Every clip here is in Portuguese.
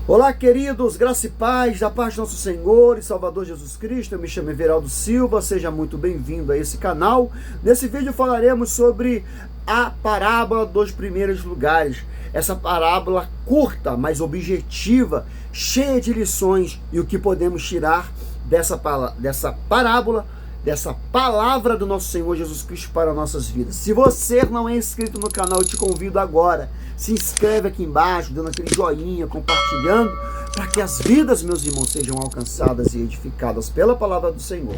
Olá, queridos, graça e paz da paz do nosso Senhor e Salvador Jesus Cristo. Eu me chamo Everaldo Silva, seja muito bem-vindo a esse canal. Nesse vídeo falaremos sobre a parábola dos primeiros lugares. Essa parábola curta, mas objetiva, cheia de lições, e o que podemos tirar dessa parábola, dessa palavra do nosso Senhor Jesus Cristo para nossas vidas. Se você não é inscrito no canal, eu te convido agora. Se inscreve aqui embaixo, dando aquele joinha, compartilhando, para que as vidas, meus irmãos, sejam alcançadas e edificadas pela palavra do Senhor.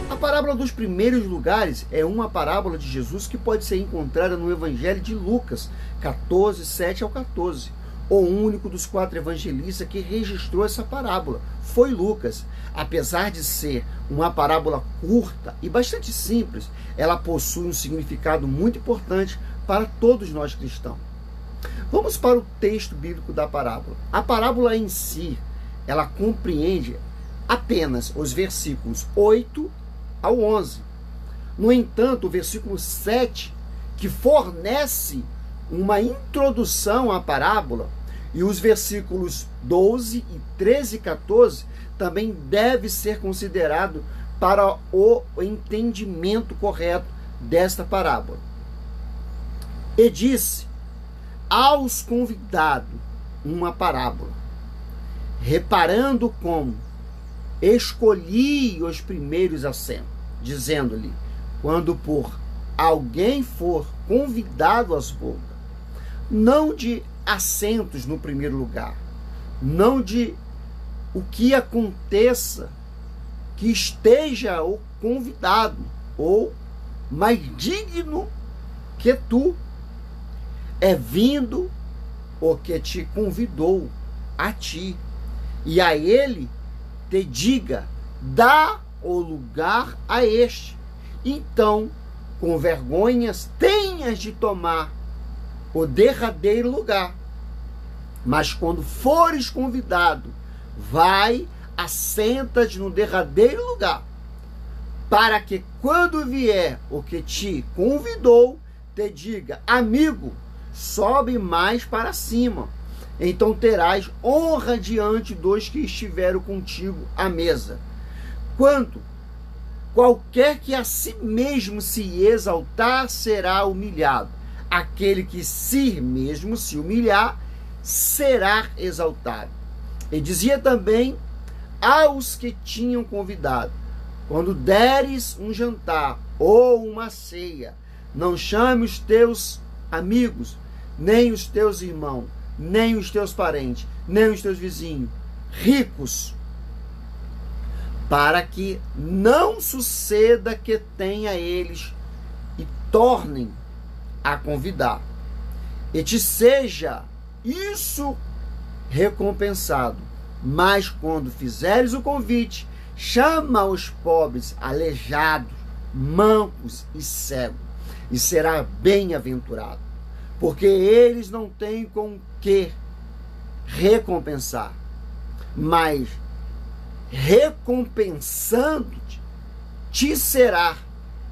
A parábola dos primeiros lugares é uma parábola de Jesus que pode ser encontrada no Evangelho de Lucas, 14, 7 ao 14. O único dos 4 evangelistas que registrou essa parábola foi Lucas. Apesar de ser uma parábola curta e bastante simples, ela possui um significado muito importante para todos nós cristãos. Vamos para o texto bíblico da parábola. A parábola em si, ela compreende apenas os versículos 8 ao 11. No entanto, o versículo 7, que fornece uma introdução à parábola, e os versículos 12 e 13 e 14 também deve ser considerado para o entendimento correto desta parábola. E disse aos convidados uma parábola, reparando como escolhi os primeiros assentos, dizendo-lhe, quando por alguém for convidado às bodas, não de assentos no primeiro lugar, não de o que aconteça, que esteja o convidado, ou mais digno que tu, é vindo o que te convidou a ti, e a ele te diga, dá o lugar a este. Então, com vergonhas, tenhas de tomar o derradeiro lugar. Mas quando fores convidado, vai, assenta-te no derradeiro lugar, para que quando vier o que te convidou, te diga, amigo, sobe mais para cima. Então terás honra diante dos que estiveram contigo à mesa. Quanto qualquer que a si mesmo se exaltar, será humilhado. Aquele que si mesmo se humilhar, será exaltado. E dizia também aos que tinham convidado, quando deres um jantar ou uma ceia, não chame os teus amigos, nem os teus irmãos, nem os teus parentes, nem os teus vizinhos, ricos, para que não suceda que tenha eles e tornem a convidar, e te seja isso recompensado. Mas quando fizeres o convite, chama os pobres, aleijados, mancos e cegos, e será bem-aventurado, porque eles não têm com que recompensar, mas recompensando-te, te será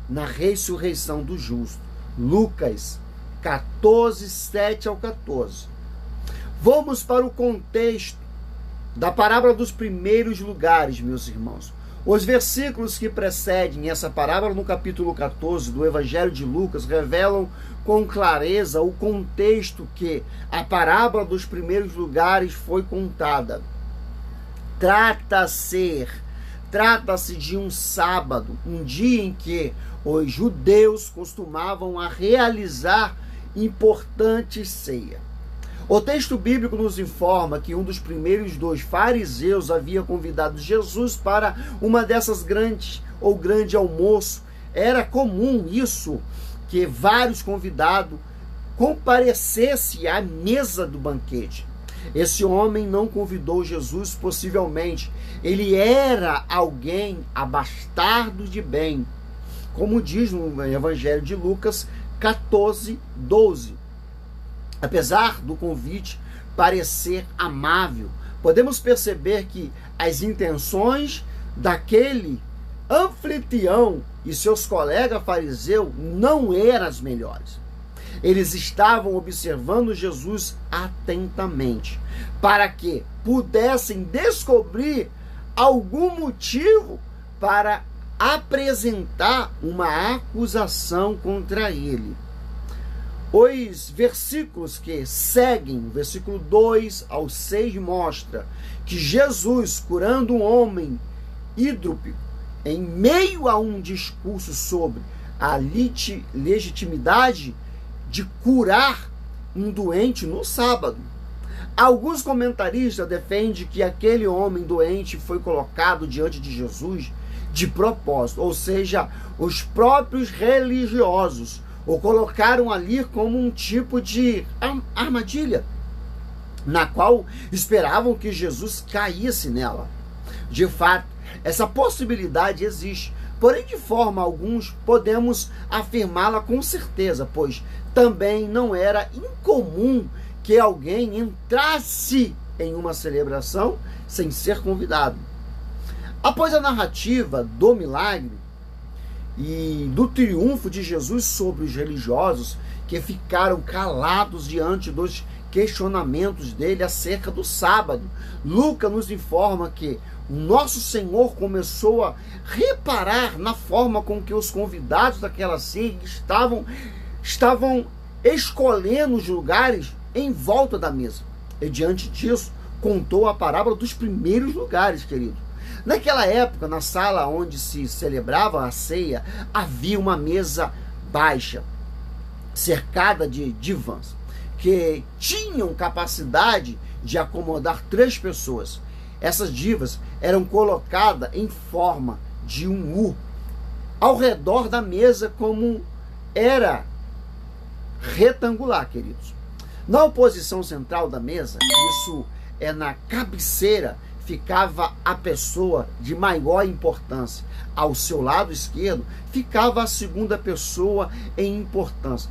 na ressurreição do justo. Lucas 14, 7 ao 14. Vamos para o contexto da parábola dos primeiros lugares, meus irmãos. Os versículos que precedem essa parábola no capítulo 14 do Evangelho de Lucas revelam com clareza o contexto que a parábola dos primeiros lugares foi contada. Trata-se de um sábado, um dia em que os judeus costumavam a realizar importante ceia. O texto bíblico nos informa que um dos primeiros 2 fariseus havia convidado Jesus para uma dessas grande almoço. Era comum isso, que vários convidados comparecessem à mesa do banquete. Esse homem não convidou Jesus, possivelmente ele era alguém abastado de bem, como diz no Evangelho de Lucas 14, 12. Apesar do convite parecer amável, podemos perceber que as intenções daquele Anfitrião e seus colegas fariseus não eram as melhores. Eles estavam observando Jesus atentamente, para que pudessem descobrir algum motivo para apresentar uma acusação contra ele. Os versículos que seguem, versículo 2 ao 6, mostra que Jesus, curando um homem hidrópico, em meio a um discurso sobre a legitimidade de curar um doente no sábado. Alguns comentaristas defendem que aquele homem doente foi colocado diante de Jesus de propósito, ou seja, os próprios religiosos o colocaram ali como um tipo de armadilha, na qual esperavam que Jesus caísse nela. De fato, essa possibilidade existe, porém de forma alguns podemos afirmá-la com certeza, pois também não era incomum que alguém entrasse em uma celebração sem ser convidado. Após a narrativa do milagre e do triunfo de Jesus sobre os religiosos, que ficaram calados diante dos questionamentos dele acerca do sábado, Lucas nos informa que o nosso Senhor começou a reparar na forma com que os convidados daquela ceia estavam escolhendo os lugares em volta da mesa. E diante disso, contou a parábola dos primeiros lugares, querido. Naquela época, na sala onde se celebrava a ceia, havia uma mesa baixa, cercada de divãs, que tinham capacidade de acomodar 3 pessoas. Essas divas eram colocadas em forma de um U ao redor da mesa, como era retangular, queridos. Na oposição central da mesa, isso é na cabeceira, ficava a pessoa de maior importância. Ao seu lado esquerdo ficava a segunda pessoa em importância.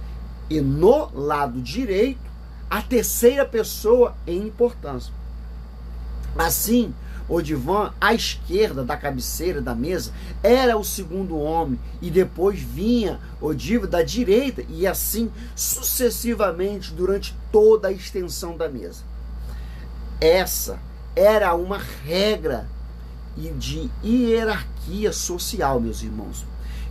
E no lado direito, a terceira pessoa em importância. Assim, o divã à esquerda da cabeceira da mesa era o segundo homem, e depois vinha o divã da direita, e assim sucessivamente durante toda a extensão da mesa. Essa era uma regra de hierarquia social, meus irmãos,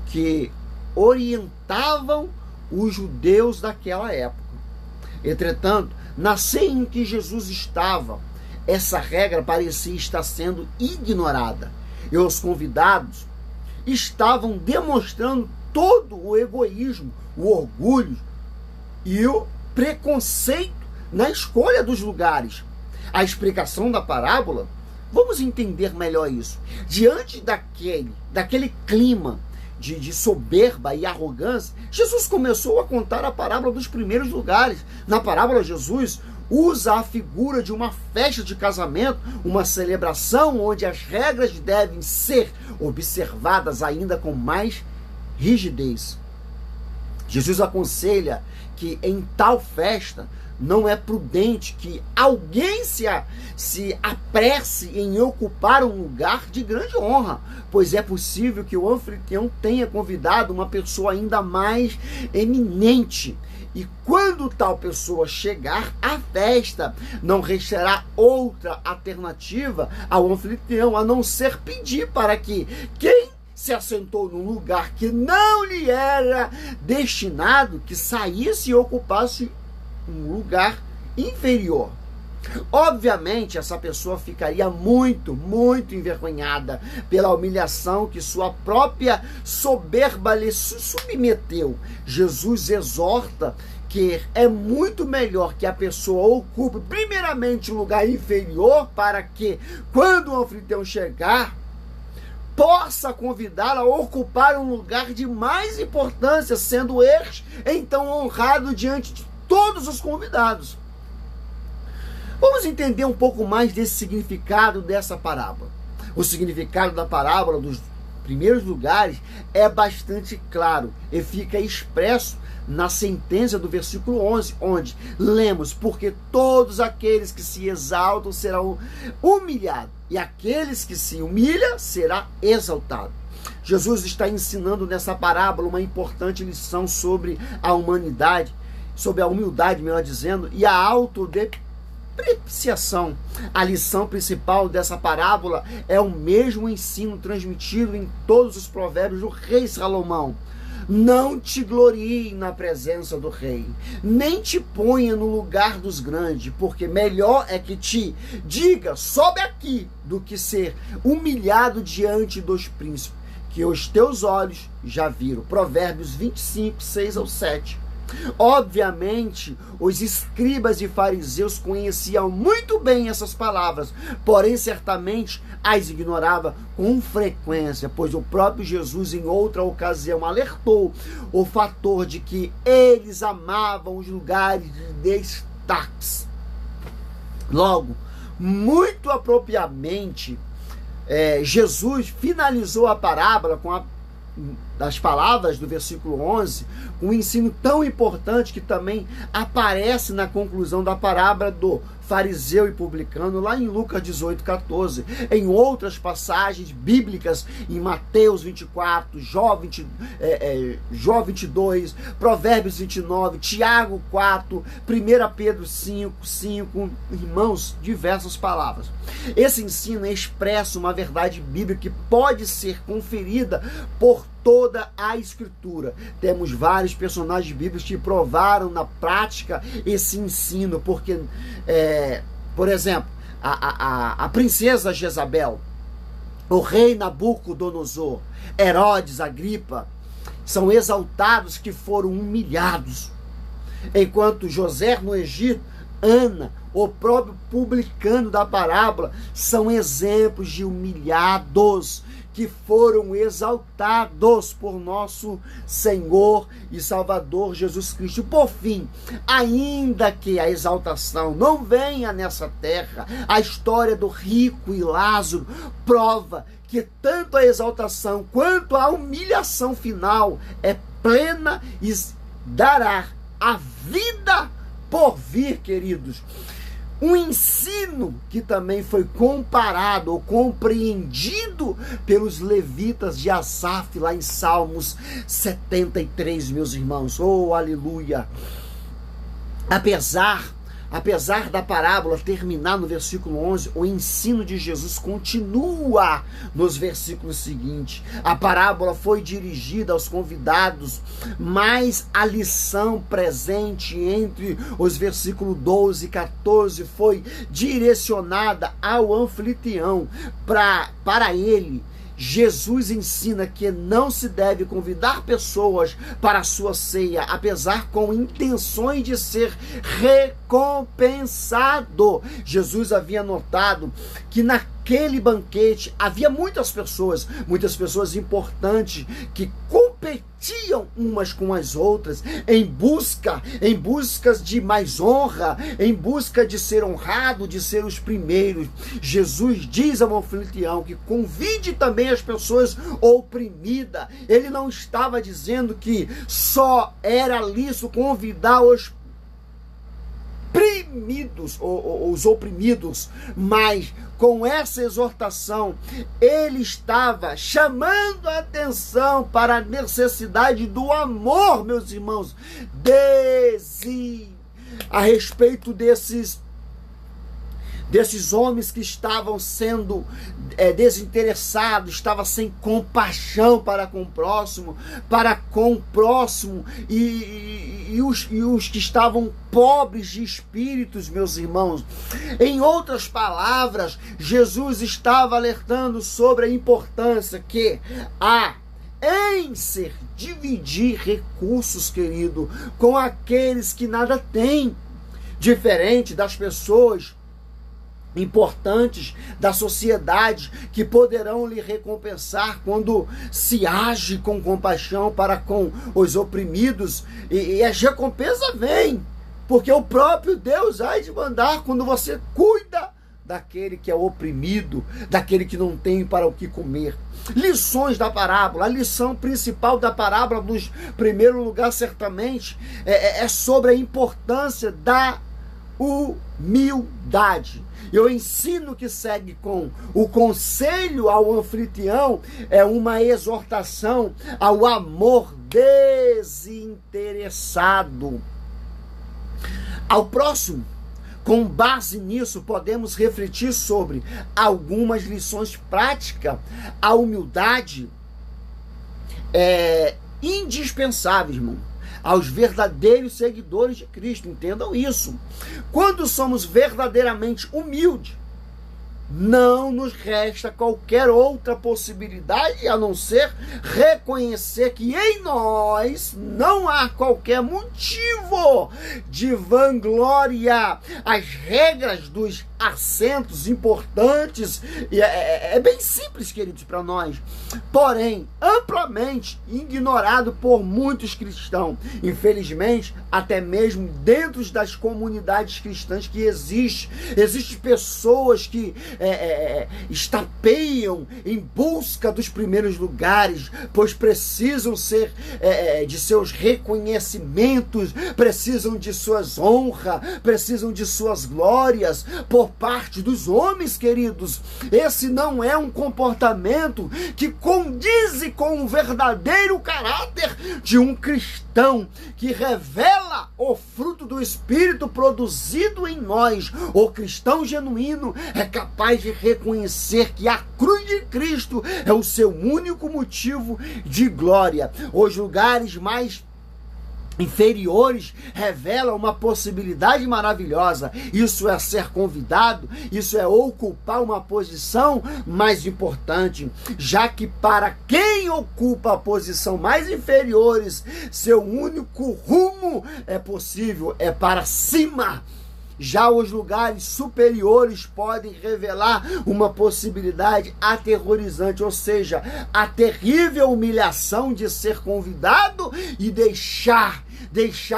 que orientavam os judeus daquela época. Entretanto, na ceia em que Jesus estava, essa regra parecia estar sendo ignorada, e os convidados estavam demonstrando todo o egoísmo, o orgulho e o preconceito na escolha dos lugares. A explicação da parábola, vamos entender melhor isso. Diante daquele clima de soberba e arrogância, Jesus começou a contar a parábola dos primeiros lugares. Na parábola, Jesus usa a figura de uma festa de casamento, uma celebração onde as regras devem ser observadas ainda com mais rigidez. Jesus aconselha que em tal festa não é prudente que alguém se apresse em ocupar um lugar de grande honra, pois é possível que o anfitrião tenha convidado uma pessoa ainda mais eminente. E quando tal pessoa chegar à festa, não restará outra alternativa ao anfitrião a não ser pedir para que quem se assentou num lugar que não lhe era destinado, que saísse e ocupasse um lugar inferior. Obviamente, essa pessoa ficaria muito, muito envergonhada pela humilhação que sua própria soberba lhe submeteu. Jesus exorta que é muito melhor que a pessoa ocupe primeiramente um lugar inferior, para que, quando o anfitrião chegar, possa convidá-la a ocupar um lugar de mais importância, sendo este então honrado diante de todos os convidados. Vamos entender um pouco mais desse significado dessa parábola. O significado da parábola dos primeiros lugares é bastante claro e fica expresso na sentença do versículo 11, onde lemos: porque todos aqueles que se exaltam serão humilhados, e aqueles que se humilham será exaltado. Jesus está ensinando nessa parábola uma importante lição sobre a humanidade, sobre a humildade, melhor dizendo, e a autodepreciação. A lição principal dessa parábola é o mesmo ensino transmitido em todos os provérbios do rei Salomão. Não te glorie na presença do rei, nem te ponha no lugar dos grandes, porque melhor é que te diga, sobe aqui, do que ser humilhado diante dos príncipes, que os teus olhos já viram. Provérbios 25, 6 ao 7. Obviamente, os escribas e fariseus conheciam muito bem essas palavras, porém certamente as ignorava com frequência, pois o próprio Jesus em outra ocasião alertou o fator de que eles amavam os lugares de destaques. Logo, muito apropriadamente, Jesus finalizou a parábola com das palavras do versículo 11, um ensino tão importante que também aparece na conclusão da parábola do fariseu e publicano, lá em Lucas 18, 14, em outras passagens bíblicas, em Mateus 24, Jó 22, Provérbios 29, Tiago 4, 1 Pedro 5, 5, irmãos, diversas palavras. Esse ensino expressa uma verdade bíblica que pode ser conferida por toda a Escritura. Temos vários personagens bíblicos que provaram na prática esse ensino, porque, por exemplo, a princesa Jezabel, o rei Nabucodonosor, Herodes, Agripa, são exaltados que foram humilhados, enquanto José no Egito, Ana, o próprio publicano da parábola, são exemplos de humilhados que foram exaltados por nosso Senhor e Salvador Jesus Cristo. Por fim, ainda que a exaltação não venha nessa terra, a história do rico e Lázaro prova que tanto a exaltação quanto a humilhação final é plena e dará a vida por vir, queridos. Um ensino que também foi comparado ou compreendido pelos levitas de Asaf, lá em Salmos 73, meus irmãos. Oh, aleluia! Apesar da parábola terminar no versículo 11, o ensino de Jesus continua nos versículos seguintes. A parábola foi dirigida aos convidados, mas a lição presente entre os versículos 12 e 14 foi direcionada ao anfitrião. Para ele, Jesus ensina que não se deve convidar pessoas para a sua ceia, apesar com intenções de ser recompensado. Jesus havia notado que naquele banquete havia muitas pessoas importantes que competiam umas com as outras em busca de mais honra, em busca de ser honrado, de ser os primeiros. Jesus diz ao anfitrião que convide também as pessoas oprimidas. Ele não estava dizendo que só era lícito convidar os os oprimidos, mas com essa exortação ele estava chamando a atenção para a necessidade do amor, meus irmãos, a respeito desses homens que estavam sendo desinteressados, estavam sem compaixão para com o próximo, e os que estavam pobres de espíritos, meus irmãos. Em outras palavras, Jesus estava alertando sobre a importância que há em ser dividir recursos, querido, com aqueles que nada têm, diferente das pessoas importantes da sociedade que poderão lhe recompensar quando se age com compaixão para com os oprimidos, e as recompensas vêm, porque o próprio Deus há de mandar quando você cuida daquele que é oprimido, daquele que não tem para o que comer. Lições da parábola. A lição principal da parábola, no primeiro lugar, certamente, é sobre a importância da humildade. Eu ensino que segue com o conselho ao anfitrião é uma exortação ao amor desinteressado ao próximo. Com base nisso, podemos refletir sobre algumas lições práticas. A humildade é indispensável, irmão, aos verdadeiros seguidores de Cristo. Entendam isso. Quando somos verdadeiramente humildes, não nos resta qualquer outra possibilidade a não ser reconhecer que em nós não há qualquer motivo de vanglória. As regras dos assentos importantes é bem simples, queridos, para nós, porém amplamente ignorado por muitos cristãos. Infelizmente, até mesmo dentro das comunidades cristãs que existem pessoas que estapeiam em busca dos primeiros lugares, pois precisam ser de seus reconhecimentos, precisam de suas honras, precisam de suas glórias por parte dos homens, queridos. Esse não é um comportamento que condiz com o verdadeiro caráter de um cristão que revela o fruto do Espírito produzido em nós. O cristão genuíno é capaz de reconhecer que a cruz de Cristo é o seu único motivo de glória. Os lugares mais inferiores revelam uma possibilidade maravilhosa. Isso é ser convidado, isso é ocupar uma posição mais importante, já que para quem ocupa a posição mais inferiores, seu único rumo é possível, é para cima. Já os lugares superiores podem revelar uma possibilidade aterrorizante, ou seja, a terrível humilhação de ser convidado e deixar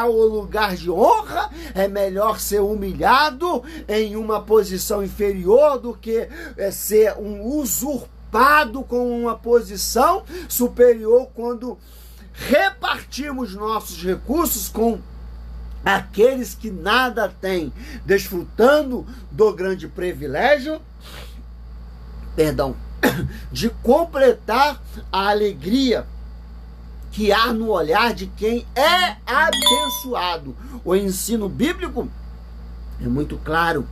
o lugar de honra. É melhor ser humilhado em uma posição inferior do que ser um usurpado com uma posição superior quando repartimos nossos recursos com aqueles que nada têm, desfrutando do grande privilégio, de completar a alegria que há no olhar de quem é abençoado. O ensino bíblico é muito claro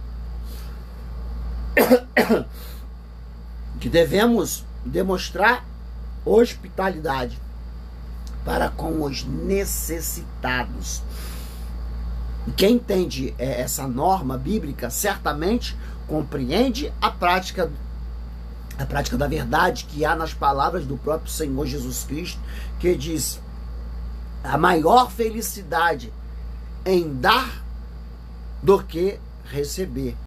que devemos demonstrar hospitalidade para com os necessitados. Quem entende essa norma bíblica certamente compreende a prática da verdade que há nas palavras do próprio Senhor Jesus Cristo, que diz: a maior felicidade em dar do que receber.